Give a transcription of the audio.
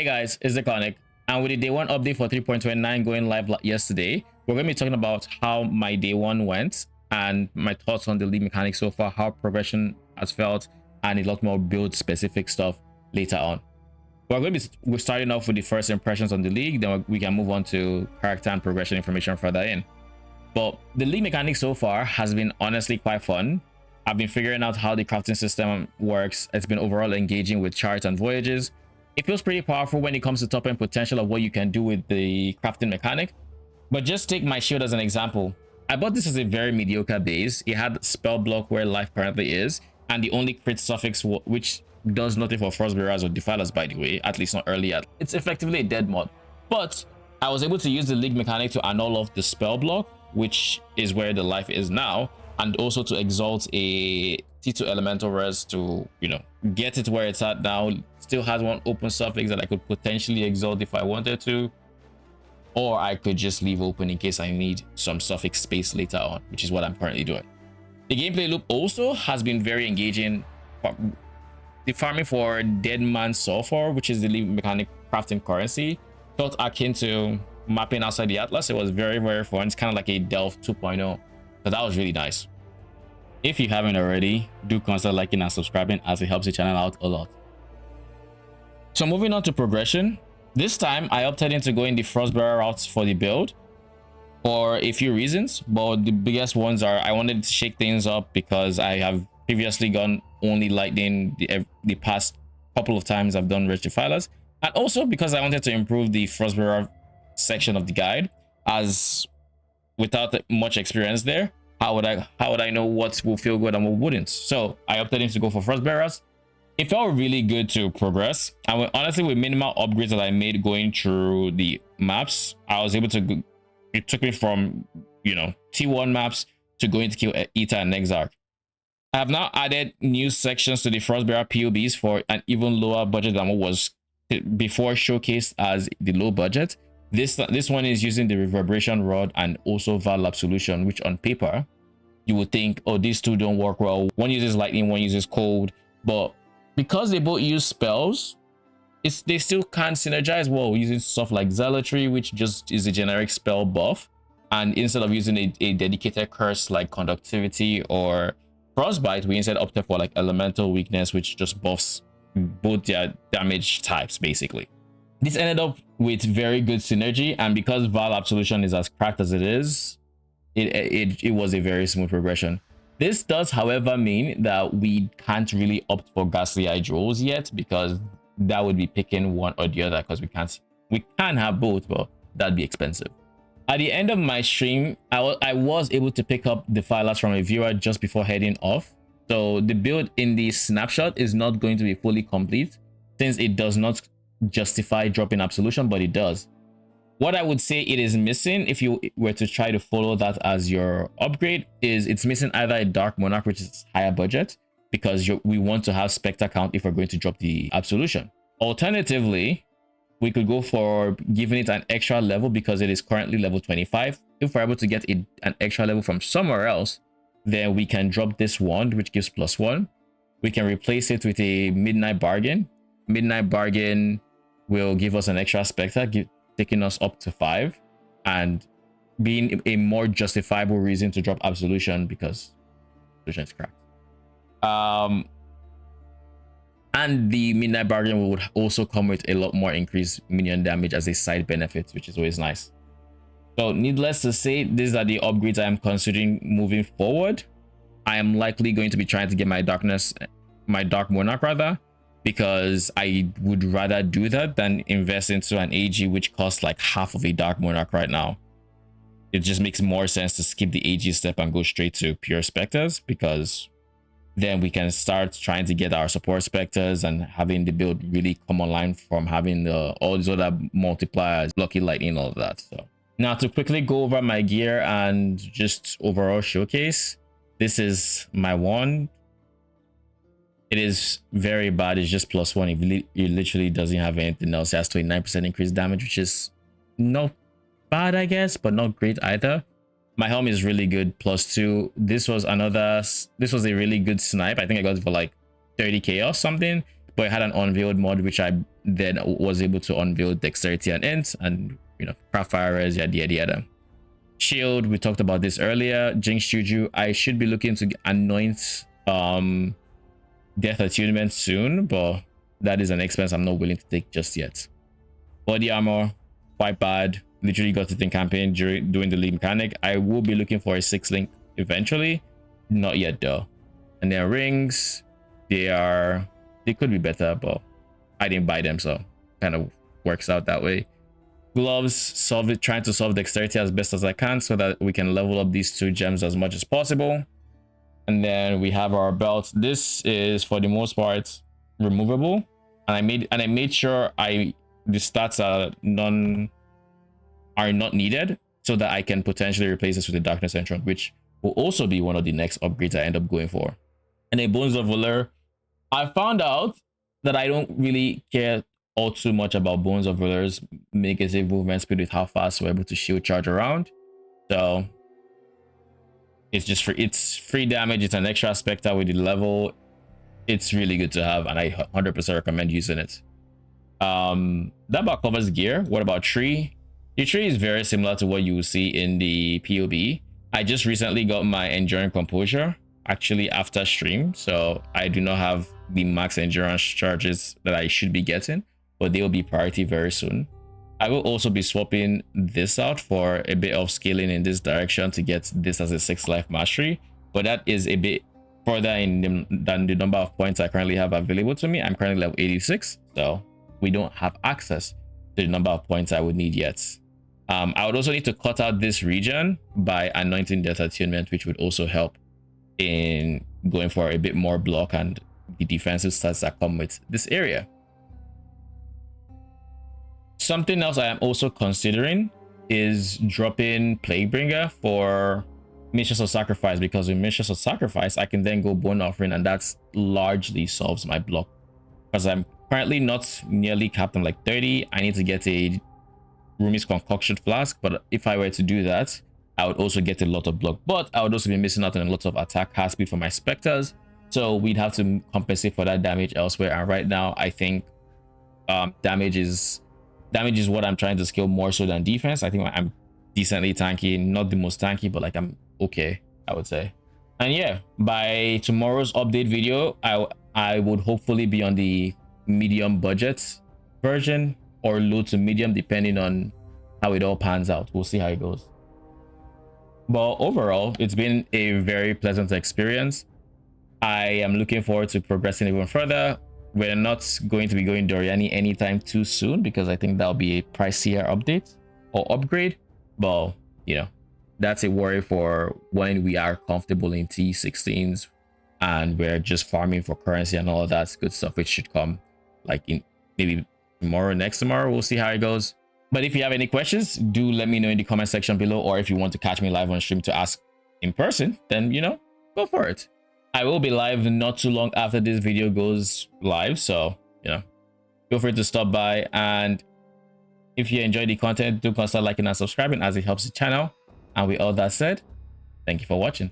Hey guys, it's the Conic, and with the day one update for 3.29 going live yesterday, we're going to be talking about how my day one went and my thoughts on the league mechanics so far, how progression has felt, and a lot more build specific stuff later on. We're starting off with the first impressions on the league, then we can move on to character and progression information further in. But the league mechanics so far has been honestly quite fun. I've been figuring out how the crafting system works. It's been overall engaging with charts and voyages. It feels pretty powerful when it comes to top end potential of what you can do with the crafting mechanic. But just take my shield as an example. I bought this as a very mediocre base. It had spell block where life currently is, and the only crit suffix, which does nothing for frostbearers or defilers, by the way, at least not early yet. It's effectively a dead mod. But I was able to use the league mechanic to annul off the spell block, which is where the life is now, and also to exalt a T2 elemental res to, get it where it's at now. Still has one open suffix that I could potentially exalt if I wanted to, or I could just leave open in case I need some suffix space later on, which is what I'm currently doing. The gameplay loop also has been very engaging. The farming for Dead Man Sulfur, which is the league mechanic crafting currency, felt akin to mapping outside the Atlas. It was very, very fun. It's kind of like a Delve 2.0, so that was really nice. If you haven't already, do consider liking and subscribing, as it helps the channel out a lot. So moving on to progression, this time I opted into going the Frostbearer routes for the build for a few reasons, but the biggest ones are I wanted to shake things up because I have previously gone only lightning the past couple of times I've done rich defilers, and also because I wanted to improve the Frostbearer section of the guide, as without much experience there, how would I know what will feel good and what wouldn't? So I opted in to go for Frostbearers. It felt really good to progress, and honestly, with minimal upgrades that I made going through the maps, I was able to. It took me from T1 maps to going to kill Eta and Exarch. I have now added new sections to the Frostbearer POBs for an even lower budget than what was before showcased as the low budget. This one is using the Reverberation Rod and also Val Absolution, which on paper you would think, oh, these two don't work well. One uses lightning, one uses cold, but because they both use spells, they still can't synergize well using stuff like Zealotry, which just is a generic spell buff, and instead of using a dedicated curse like Conductivity or Frostbite, we instead opted for like Elemental Weakness, which just buffs both their damage types basically. This ended up with very good synergy, and because Val Absolution is as cracked as it is, it was a very smooth progression. This does, however, mean that we can't really opt for Ghastly Eye Jewels yet, because that would be picking one or the other, because we can have both, but that'd be expensive. At the end of my stream, I was able to pick up the filers from a viewer just before heading off. So the build in the snapshot is not going to be fully complete, since it does not justify dropping Absolution, but it does. What I would say it is missing, if you were to try to follow that as your upgrade, is it's missing either a Dark Monarch, which is higher budget, because we want to have Spectre count if we're going to drop the Absolution. Alternatively, we could go for giving it an extra level because it is currently level 25. If we're able to get an extra level from somewhere else, then we can drop this wand, which gives +1. We can replace it with a Midnight Bargain. Midnight Bargain will give us an extra Spectre, taking us up to 5, and being a more justifiable reason to drop Absolution because Absolution is cracked. And the Midnight Bargain would also come with a lot more increased minion damage as a side benefit, which is always nice. So needless to say, these are the upgrades I am considering moving forward. I am likely going to be trying to get my Dark Monarch rather, because I would rather do that than invest into an AG which costs like half of a Dark Monarch right now. It just makes more sense to skip the AG step and go straight to pure Spectres, because then we can start trying to get our support Spectres and having the build really come online from having all these other multipliers, Lucky Lightning, all of that. So now to quickly go over my gear and just overall showcase, this is my wand. It is very bad. It's just +1. It literally doesn't have anything else. It has 29% increased damage, which is not bad, I guess, but not great either. My helm is really good, +2. This was a really good snipe. I think I got it for like 30k or something, but it had an unveiled mod, which I then was able to unveil dexterity and int, and craft fire res, yada yada yada. Shield, we talked about this earlier. Jinx Juju, I should be looking to anoint death attunement soon, but that is an expense I'm not willing to take just yet. Body armor, quite bad. Literally got it in campaign doing the lead mechanic. I will be looking for a 6-link eventually, not yet though. And then rings, they could be better, but I didn't buy them, so kind of works out that way. Gloves, trying to solve dexterity as best as I can so that we can level up these 2 gems as much as possible. And then we have our belt. This is for the most part removable, and I made sure the stats are not needed so that I can potentially replace this with the Darkness Entrance, which will also be one of the next upgrades I end up going for. And a Bones of Valor, I found out that I don't really care all too much about Bones of Valor's negative movement speed with how fast we're able to shield charge around. So it's free damage. It's an extra Spectre with the level. It's really good to have, and I 100% recommend using it. That about covers gear. What about tree? The tree is very similar to what you will see in the POB. I just recently got my Enduring Composure actually after stream, so I do not have the max endurance charges that I should be getting, but they will be priority very soon. I will also be swapping this out for a bit of scaling in this direction to get this as a 6 life mastery, but that is a bit further than the number of points I currently have available to me. I'm currently level 86, so we don't have access to the number of points I would need yet. I would also need to cut out this region by anointing death attunement, which would also help in going for a bit more block and the defensive stats that come with this area. Something else I am also considering is dropping Plaguebringer for Mistress of Sacrifice, because with Mistress of Sacrifice I can then go Bone Offering, and that's largely solves my block, because I'm currently not nearly capped. I'm like 30. I need to get a Rumi's Concoction Flask, but if I were to do that, I would also get a lot of block, but I would also be missing out on a lot of attack cast speed for my Spectres, so we'd have to compensate for that damage elsewhere. And right now I think damage is what I'm trying to scale more so than defense. I think I'm decently tanky, not the most tanky, but like I'm okay, I would say. And yeah, by tomorrow's update video, I would hopefully be on the medium budget version or low to medium, depending on how it all pans out. We'll see how it goes. But overall, it's been a very pleasant experience. I am looking forward to progressing even further. We're not going to be going Doriani anytime too soon, because I think that'll be a pricier update or upgrade. But that's a worry for when we are comfortable in T16s and we're just farming for currency and all of that good stuff, which should come like in maybe next tomorrow. We'll see how it goes. But if you have any questions, do let me know in the comment section below, or if you want to catch me live on stream to ask in person, then go for it. I will be live not too long after this video goes live, so feel free to stop by. And if you enjoy the content, do consider liking and subscribing, as it helps the channel. And with all that said, thank you for watching.